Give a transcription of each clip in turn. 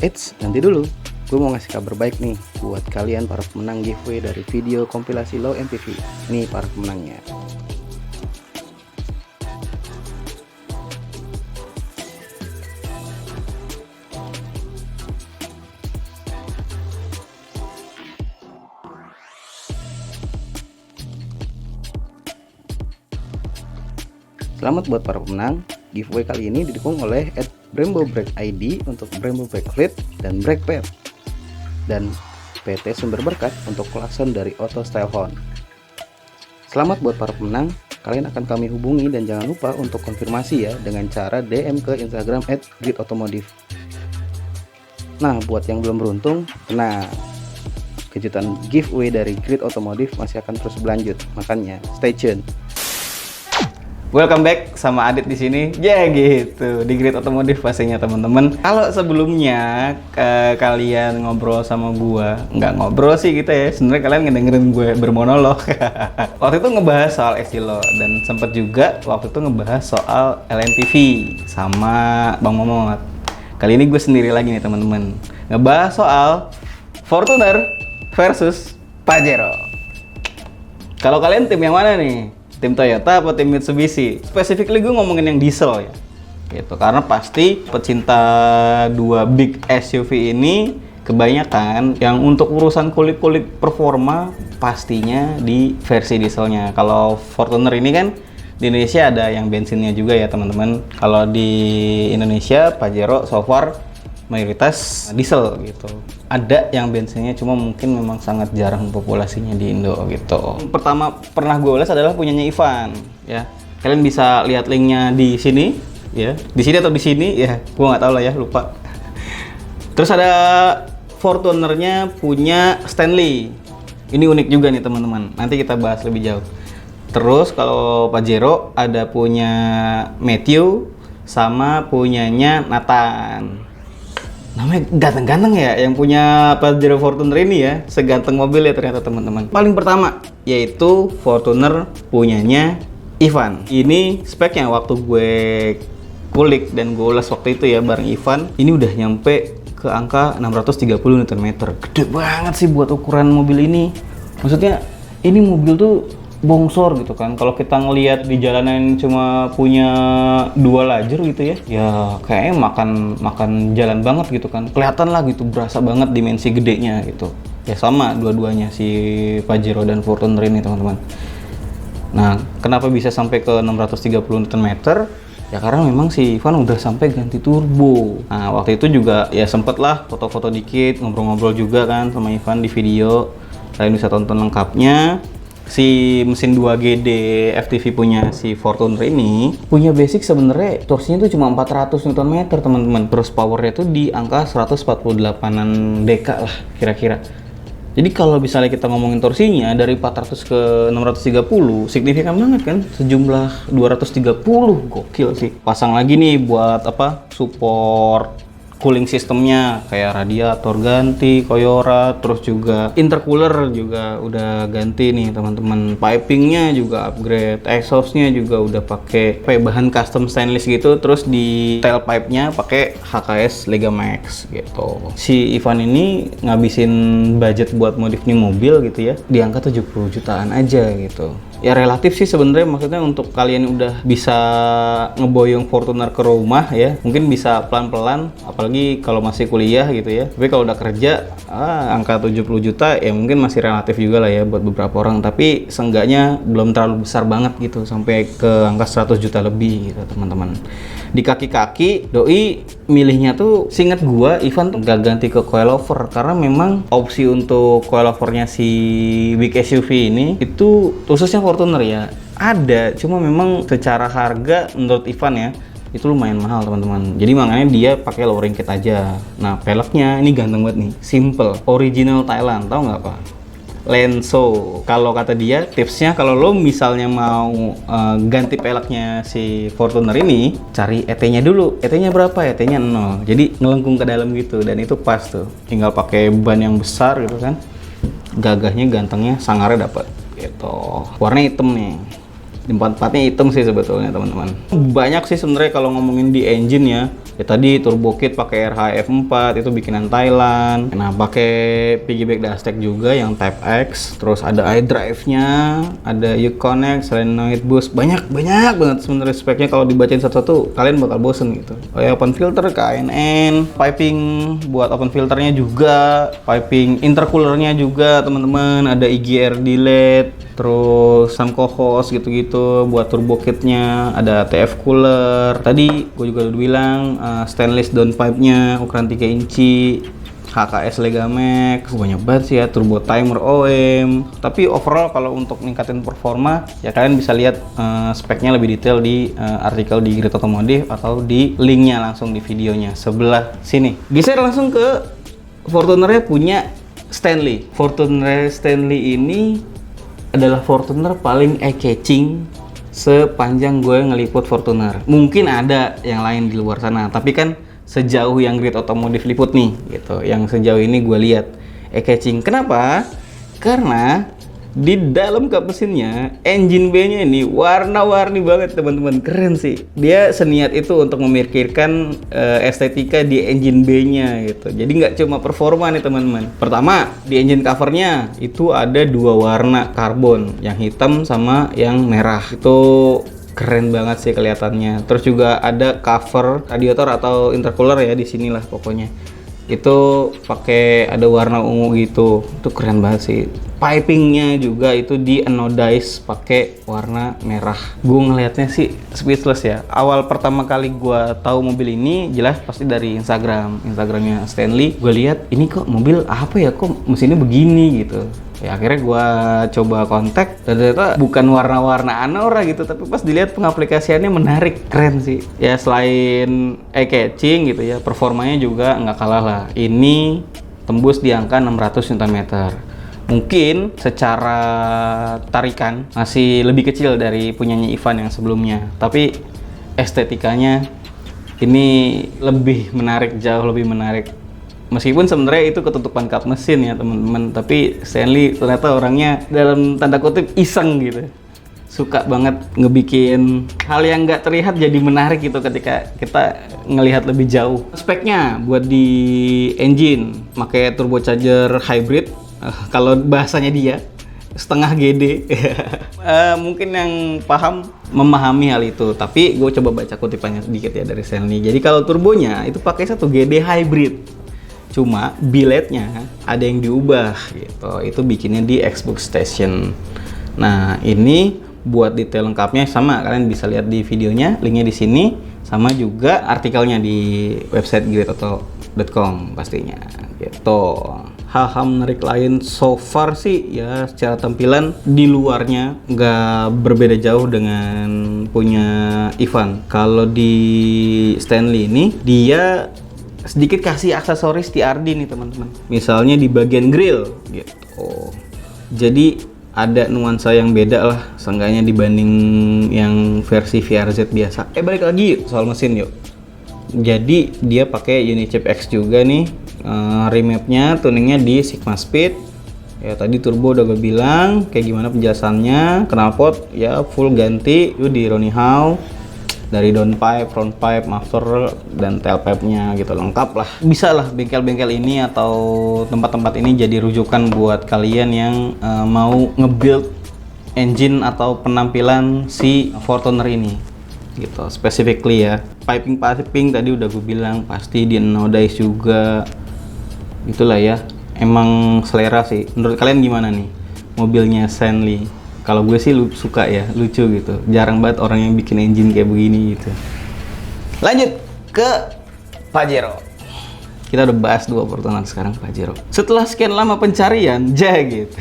Eits, nanti dulu. Gue mau ngasih kabar baik nih buat kalian para pemenang giveaway dari video kompilasi Low MPV. Nih para pemenangnya. Selamat buat para pemenang. Giveaway kali ini didukung oleh Brembo Brake ID untuk Brembo Brake Fluid dan Brake Pad, dan PT Sumber Berkat untuk klakson dari Auto Style Horn. Selamat buat para pemenang. Kalian akan kami hubungi dan jangan lupa untuk konfirmasi ya dengan cara DM ke Instagram @gridautomotive. Nah, buat yang belum beruntung, nah kejutan giveaway dari Grid Automotive masih akan terus berlanjut. Makanya stay tune. Welcome back sama Adit di sini. Ya gitu, di Grid Automotive pastinya teman-teman. Kalau sebelumnya kalian ngobrol sama gua, nggak ngobrol sih gitu ya. Sebenarnya kalian ngedengerin gue bermonolog. Waktu itu ngebahas soal Estilo dan sempat juga waktu itu ngebahas soal LMPV sama Bang Momot. Kali ini gue sendiri lagi nih teman-teman. Ngebahas soal Fortuner versus Pajero. Kalau kalian tim yang mana nih? Tim Toyota atau tim Mitsubishi? Specifically gue ngomongin yang diesel ya, gitu. Karena pasti pecinta dua big SUV ini kebanyakan yang untuk urusan kulik-kulik performa pastinya di versi dieselnya. Kalau Fortuner ini kan di Indonesia ada yang bensinnya juga ya teman-teman. Kalau di Indonesia Pajero so far mayoritas diesel gitu. Ada yang bensinnya cuma mungkin memang sangat jarang populasinya di Indo gitu. Pertama pernah gue ulas adalah punyanya Ivan ya. Kalian bisa lihat linknya di sini ya. Di sini atau di sini ya, gue nggak tahu lah ya, lupa. Terus ada Fortunernya punya Stanley. Ini unik juga nih teman-teman. Nanti kita bahas lebih jauh. Terus kalau Pajero ada punya Matthew sama punyanya Nathan. Namanya ganteng-ganteng ya yang punya Pajero Fortuner ini ya, seganteng mobil ya ternyata teman-teman. Paling pertama yaitu Fortuner punyanya Ivan. Ini speknya waktu gue kulik dan gue ulas waktu itu ya bareng Ivan, ini udah nyampe ke angka 630 Nm. Gede banget sih buat ukuran mobil ini. Maksudnya ini mobil tuh bongsor gitu kan. Kalau kita ngelihat di jalanan cuma punya 2 lajur gitu ya, ya kayaknya makan jalan banget gitu kan. Kelihatan lah gitu, berasa banget dimensi gedenya gitu. Ya sama dua-duanya si Pajero dan Fortuner ini teman-teman. Nah, kenapa bisa sampai ke 630 Nm? Ya karena memang si Ivan udah sampai ganti turbo. Nah, waktu itu juga ya sempet lah foto-foto dikit, ngobrol-ngobrol juga kan sama Ivan di video. Kalian bisa tonton lengkapnya. Si mesin 2GD FTV punya si Fortuner ini punya basic sebenarnya torsinya itu cuma 400 Nm teman-teman. Terus powernya itu di angka 148an dk lah kira-kira. Jadi kalau misalnya kita ngomongin torsinya dari 400 ke 630 signifikan banget kan, sejumlah 230. Gokil sih. Pasang lagi nih buat apa, support cooling sistemnya kayak radiator ganti Koyora, terus juga intercooler juga udah ganti nih teman-teman. Pipingnya juga upgrade, exhaustnya juga udah pakai bahan custom stainless gitu. Terus di tailpipe-nya pakai HKS Legamax gitu. Si Ivan ini ngabisin budget buat modif nih mobil gitu ya di angka 70 jutaan aja gitu. Ya relatif sih sebenarnya, maksudnya untuk kalian udah bisa ngeboyong Fortuner ke rumah ya, mungkin bisa pelan-pelan, apalagi kalau masih kuliah gitu ya. Tapi kalau udah kerja, angka 70 juta ya mungkin masih relatif juga lah ya buat beberapa orang, tapi seenggaknya belum terlalu besar banget gitu, sampai ke angka 100 juta lebih gitu teman-teman. Di kaki-kaki, doi milihnya tuh seingat gua, Ivan tuh gak ganti ke coilover, karena memang opsi untuk coilovernya si big SUV ini itu khususnya Fortuner ya ada, cuma memang secara harga menurut Ivan ya itu lumayan mahal teman-teman. Jadi makanya dia pakai lowering kit aja. Nah, peleknya ini ganteng banget nih, simple, original Thailand, tahu nggak Pak? Lenso. Kalau kata dia tipsnya kalau lo misalnya mau ganti peleknya si Fortuner ini, cari ET-nya dulu. ET-nya berapa? ET-nya 0. Jadi ngelengkung ke dalam gitu, dan itu pas tuh. Tinggal pakai ban yang besar gitu kan. Gagahnya, gantengnya, sangarnya dapat. Gitu. Warna hitam nih. Empat-empatnya hitam sih sebetulnya teman-teman. Banyak sih sebenarnya kalau ngomongin di engine ya, Ya tadi turbo kit pakai RHF4 itu bikinan Thailand. Nah, pakai piggyback dashtek juga yang Type X. Terus ada iDrive-nya, ada Uconnect, solenoid boost. Banyak banget sebenarnya speknya. Kalau dibacain satu-satu kalian bakal bosen gitu. Kayak open filter KNN, piping buat open filternya juga, piping intercoolernya juga teman-teman, ada IGR delete, terus Samco hose gitu-gitu buat turbo kitnya, ada TF cooler. Tadi gue juga udah bilang stainless downpipe-nya ukuran 3 inci, HKS Legamex, banyak banget sih ya, turbo timer OM. Tapi overall kalau untuk ningkatin performa ya kalian bisa lihat speknya lebih detail di artikel di Grid Otomotif atau di linknya langsung di videonya sebelah sini. Geser langsung ke Fortunernya punya Stanley. Fortuner Stanley ini adalah Fortuner paling eye-catching sepanjang gue ngeliput Fortuner. Mungkin ada yang lain di luar sana, tapi kan sejauh yang Grid Otomotif liput nih gitu, yang sejauh ini gue lihat eye-catching. Kenapa? Karena di dalam kap mesinnya engine bay-nya ini warna-warni banget teman-teman, keren sih. Dia seniat itu untuk memikirkan estetika di engine bay-nya gitu. Jadi nggak cuma performa nih teman-teman. Pertama, di engine covernya itu ada 2 warna karbon, yang hitam sama yang merah. Itu keren banget sih kelihatannya. Terus juga ada cover radiator atau intercooler ya di sinilah pokoknya. Itu pakai ada warna ungu gitu. Itu keren banget sih. Pipingnya juga itu di anodize pakai warna merah. Gue ngelihatnya sih speechless ya. Awal pertama kali gue tahu mobil ini jelas pasti dari Instagramnya Stanley. Gue lihat ini kok mobil apa ya, kok mesinnya begini gitu. Ya akhirnya gue coba kontak dan ternyata bukan warna-warna Anora gitu, tapi pas dilihat pengaplikasiannya menarik, keren sih. Ya selain eye-catching gitu ya, performanya juga nggak kalah lah. Ini tembus di angka 600 Nm. Mungkin secara tarikan masih lebih kecil dari punyanya Ivan yang sebelumnya, tapi estetikanya ini lebih menarik, jauh lebih menarik. Meskipun sebenarnya itu ketutupan kap mesin ya teman-teman, tapi Stanley ternyata orangnya dalam tanda kutip iseng gitu, suka banget ngebikin hal yang nggak terlihat jadi menarik gitu ketika kita ngelihat lebih jauh. Speknya buat di engine pakai turbocharger hybrid, kalau bahasanya dia setengah GD. Mungkin yang paham memahami hal itu, tapi gue coba baca kutipannya sedikit ya dari Stanley. Jadi kalau turbonya itu pakai 1 GD hybrid, cuma biletnya ada yang diubah gitu. Itu bikinnya di Xbox Station. Nah ini buat detail lengkapnya sama, kalian bisa lihat di videonya, linknya di sini, sama juga artikelnya di website gridauto.com pastinya gitu. Hal-hal menarik lain so far sih ya, secara tampilan di luarnya nggak berbeda jauh dengan punya Ivan. Kalau di Stanley ini dia sedikit kasih aksesoris TRD nih teman-teman. Misalnya di bagian grill gitu. Jadi ada nuansa yang beda lah seenggaknya dibanding yang versi VRZ biasa. Balik lagi soal mesin yuk. Jadi dia pakai Unichip X juga nih. Remapnya tuningnya di Sigma Speed. Ya tadi turbo udah gue bilang kayak gimana penjelasannya. Knalpot ya full ganti itu di Ronnie Howe. Dari downpipe, frontpipe, muffler, dan tailpipe-nya gitu, lengkap lah. Bisa lah bengkel-bengkel ini atau tempat-tempat ini jadi rujukan buat kalian yang mau nge-build engine atau penampilan si Fortuner ini gitu, specifically ya. Piping tadi udah gue bilang pasti di anodize juga. Itulah ya, emang selera sih. Menurut kalian gimana nih mobilnya Stanley? Kalau gue sih suka ya, lucu gitu. Jarang banget orang yang bikin engine kayak begini gitu. Lanjut ke Pajero. Kita udah bahas 2 Fortuner, sekarang Pajero. Setelah sekian lama pencarian, gitu.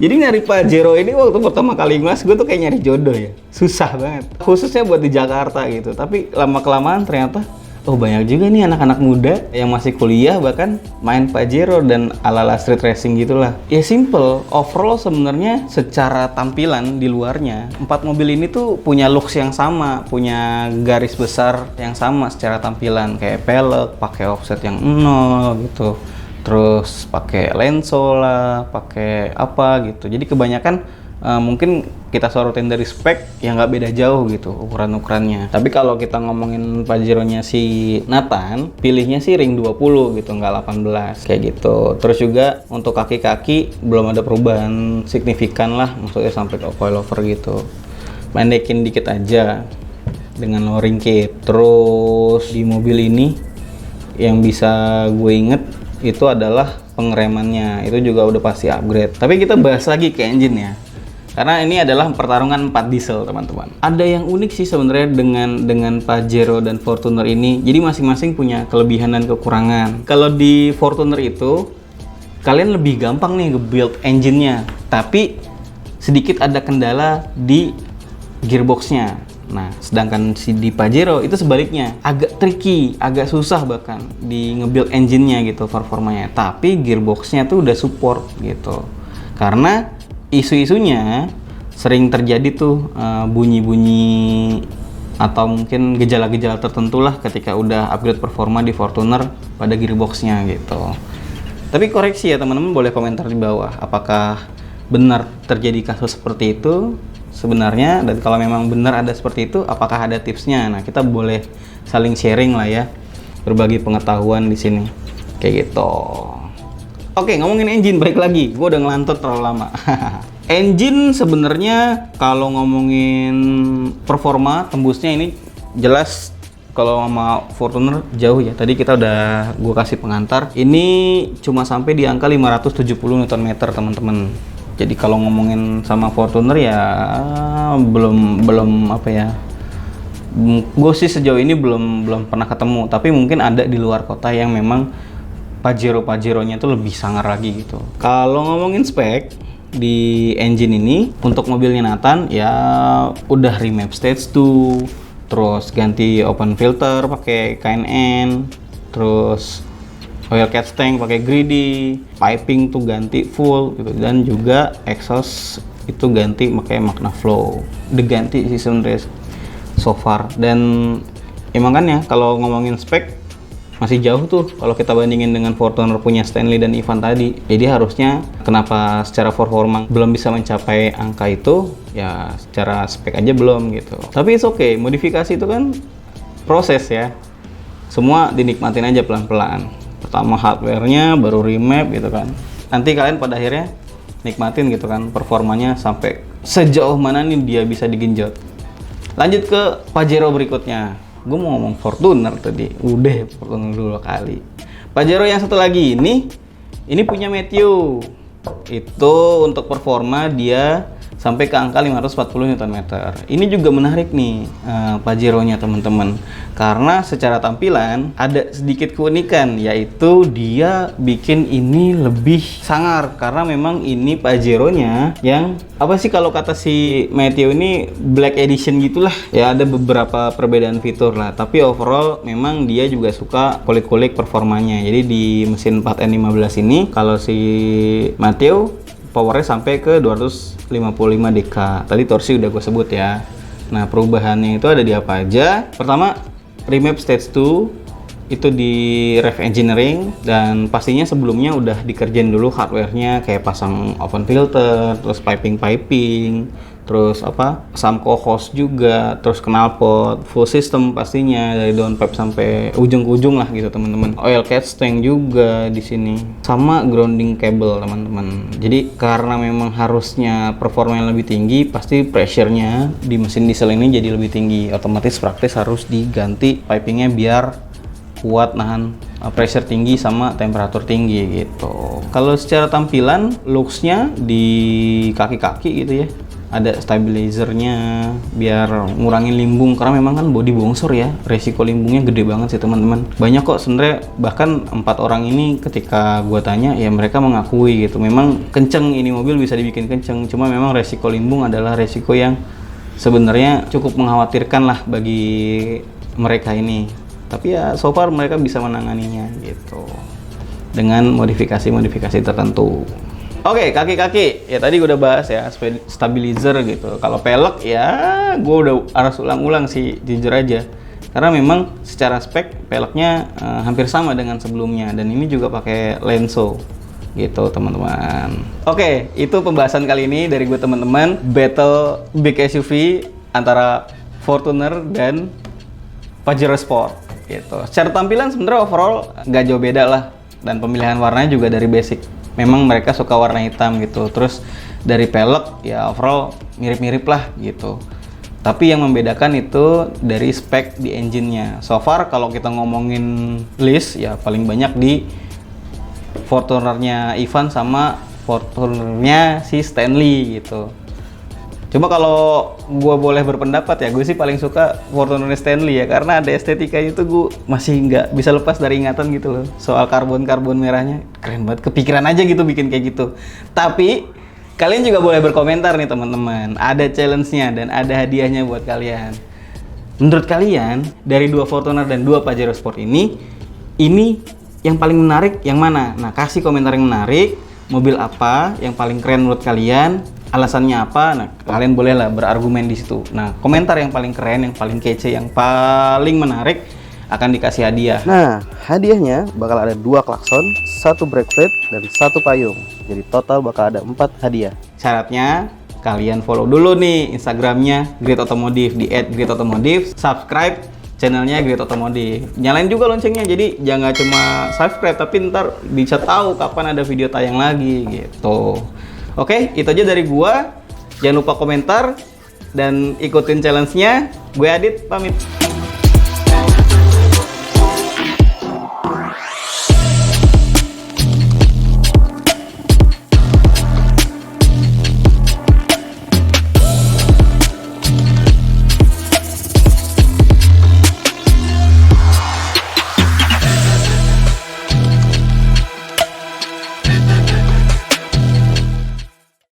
Jadi nyari Pajero ini waktu pertama kali mas, gue tuh kayak nyari jodoh ya. Susah banget. Khususnya buat di Jakarta gitu. Tapi lama-kelamaan ternyata oh banyak juga nih anak-anak muda yang masih kuliah bahkan main Pajero dan ala-ala street racing gitulah. Ya simple, overall sebenarnya secara tampilan di luarnya 4 mobil ini tuh punya looks yang sama, punya garis besar yang sama secara tampilan, kayak pelek, pakai offset yang 0 gitu. Terus pakai lenso lah, pakai apa gitu. Jadi kebanyakan mungkin kita sorotin dari spek yang nggak beda jauh gitu ukuran-ukurannya. Tapi kalau kita ngomongin Pajero-nya si Nathan, pilihnya sih ring 20 gitu, nggak 18 kayak gitu. Terus juga untuk kaki-kaki belum ada perubahan signifikan lah, maksudnya sampai ke coilover gitu. Pendekin dikit aja dengan lowering kit. Terus di mobil ini yang bisa gue inget itu adalah pengeremannya, itu juga udah pasti upgrade. Tapi kita bahas lagi ke engine ya. Karena ini adalah pertarungan 4 diesel, teman-teman. Ada yang unik sih sebenarnya dengan Pajero dan Fortuner ini. Jadi masing-masing punya kelebihan dan kekurangan. Kalau di Fortuner itu kalian lebih gampang nih nge-build engine-nya, tapi sedikit ada kendala di gearbox-nya. Nah, sedangkan di Pajero itu sebaliknya, agak tricky, agak susah bahkan di nge-build engine-nya gitu performanya. Tapi gearbox-nya tuh udah support gitu. Karena isu-isunya sering terjadi tuh bunyi-bunyi atau mungkin gejala-gejala tertentu lah ketika udah upgrade performa di Fortuner pada gearbox-nya gitu. Tapi koreksi ya teman-teman, boleh komentar di bawah apakah benar terjadi kasus seperti itu sebenarnya, dan kalau memang benar ada seperti itu apakah ada tipsnya. Nah, kita boleh saling sharing lah ya, berbagi pengetahuan di sini kayak gitu. Oke, ngomongin engine, balik lagi. Gue udah ngelantur terlalu lama. Engine sebenarnya kalau ngomongin performa tembusnya ini jelas kalau sama Fortuner jauh ya. Tadi kita udah gue kasih pengantar. Ini cuma sampai di angka 570 Nm, teman-teman. Jadi kalau ngomongin sama Fortuner ya belum apa ya. Gue sih sejauh ini belum pernah ketemu, tapi mungkin ada di luar kota yang memang Pajero-Pajeronya itu lebih sangar lagi gitu. Kalau ngomongin spek di engine ini untuk mobilnya Nathan ya udah remap stage 2, terus ganti open filter pakai KNN, terus oil catch tank pakai greedy, piping tuh ganti full gitu, dan juga exhaust itu ganti pakai Magna Flow. Diganti sih sebenarnya so far, dan emang kan ya kalau ngomongin spek masih jauh tuh kalau kita bandingin dengan Fortuner punya Stanley dan Ivan tadi. Jadi harusnya kenapa secara performa belum bisa mencapai angka itu ya, secara spek aja belum gitu. Tapi it's okay, modifikasi itu kan proses ya, semua dinikmatin aja pelan-pelan. Pertama hardware-nya, baru remap gitu kan, nanti kalian pada akhirnya nikmatin gitu kan performanya sampai sejauh mana nih dia bisa digenjot. Lanjut ke Pajero berikutnya. Gue mau ngomong Fortuner tadi, udah Fortuner dulu kali. Pajero yang satu lagi ini punya Matthew. Itu untuk performa dia sampai ke angka 540 Nm. Ini juga menarik nih Pajero-nya teman-teman, karena secara tampilan ada sedikit keunikan, yaitu dia bikin ini lebih sangar karena memang ini Pajero-nya yang apa sih kalau kata si Matthew ini Black Edition gitulah ya, ada beberapa perbedaan fitur lah, tapi overall memang dia juga suka kulik-kulik performanya. Jadi di mesin 4N15 ini kalau si Matthew powernya sampai ke 255 dk. Tadi torsi udah gue sebut ya. Nah, perubahannya itu ada di apa aja? Pertama, remap stage 2 itu di rev engineering, dan pastinya sebelumnya udah dikerjain dulu hardware-nya kayak pasang open filter, terus piping, terus apa? Samco hose juga, terus knalpot, full system pastinya dari downpipe sampai ujung ke ujung lah gitu, teman-teman. Oil catch tank juga di sini. Sama grounding cable, teman-teman. Jadi karena memang harusnya performa yang lebih tinggi, pasti pressure-nya di mesin diesel ini jadi lebih tinggi. Otomatis praktis harus diganti pipingnya biar kuat nahan pressure tinggi sama temperatur tinggi gitu. Kalau secara tampilan, looks-nya di kaki-kaki gitu ya, ada stabilizernya biar ngurangin limbung, karena memang kan bodi bongsor ya, resiko limbungnya gede banget sih teman-teman. Banyak kok sebenarnya, bahkan 4 orang ini ketika gua tanya ya mereka mengakui gitu, memang kenceng ini mobil, bisa dibikin kenceng, cuma memang resiko limbung adalah resiko yang sebenarnya cukup mengkhawatirkan lah bagi mereka ini. Tapi ya so far mereka bisa menanganinya gitu dengan modifikasi-modifikasi tertentu. Oke, kaki-kaki ya tadi gue udah bahas ya, stabilizer gitu. Kalau pelek ya gue udah harus ulang-ulang sih, jujur aja, karena memang secara spek peleknya hampir sama dengan sebelumnya, dan ini juga pakai Lenso gitu teman-teman. Oke, itu pembahasan kali ini dari gue teman-teman, battle big SUV antara Fortuner dan Pajero Sport gitu. Secara tampilan sebenarnya overall nggak jauh beda lah, dan pemilihan warnanya juga dari basic. Memang mereka suka warna hitam gitu. Terus dari pelek ya overall mirip-mirip lah gitu. Tapi yang membedakan itu dari spek di engine-nya. So far kalau kita ngomongin list ya paling banyak di Fortuner-nya Ivan sama Fortuner-nya si Stanley gitu. Cuma kalau gue boleh berpendapat ya, gue sih paling suka Fortuner Stanley ya, karena ada estetikanya itu gue masih nggak bisa lepas dari ingatan gitu loh. Soal karbon merahnya keren banget, kepikiran aja gitu bikin kayak gitu. Tapi kalian juga boleh berkomentar nih teman-teman, ada challenge-nya dan ada hadiahnya buat kalian. Menurut kalian dari dua Fortuner dan dua Pajero Sport ini yang paling menarik yang mana? Nah, kasih komentar yang menarik, mobil apa yang paling keren menurut kalian, alasannya apa. Nah, kalian bolehlah berargumen di situ. Nah, komentar yang paling keren, yang paling kece, yang paling menarik akan dikasih hadiah. Nah, hadiahnya bakal ada 2 klakson, 1 brake plate, dan 1 payung. Jadi total bakal ada 4 hadiah. Syaratnya kalian follow dulu nih Instagramnya Grid Automotive di @gridautomotive, subscribe channelnya Grid Automotive, nyalain juga loncengnya, jadi jangan cuma subscribe tapi ntar bisa tahu kapan ada video tayang lagi gitu. Oke, itu aja dari gua. Jangan lupa komentar dan ikutin challenge-nya. Gue Adit pamit.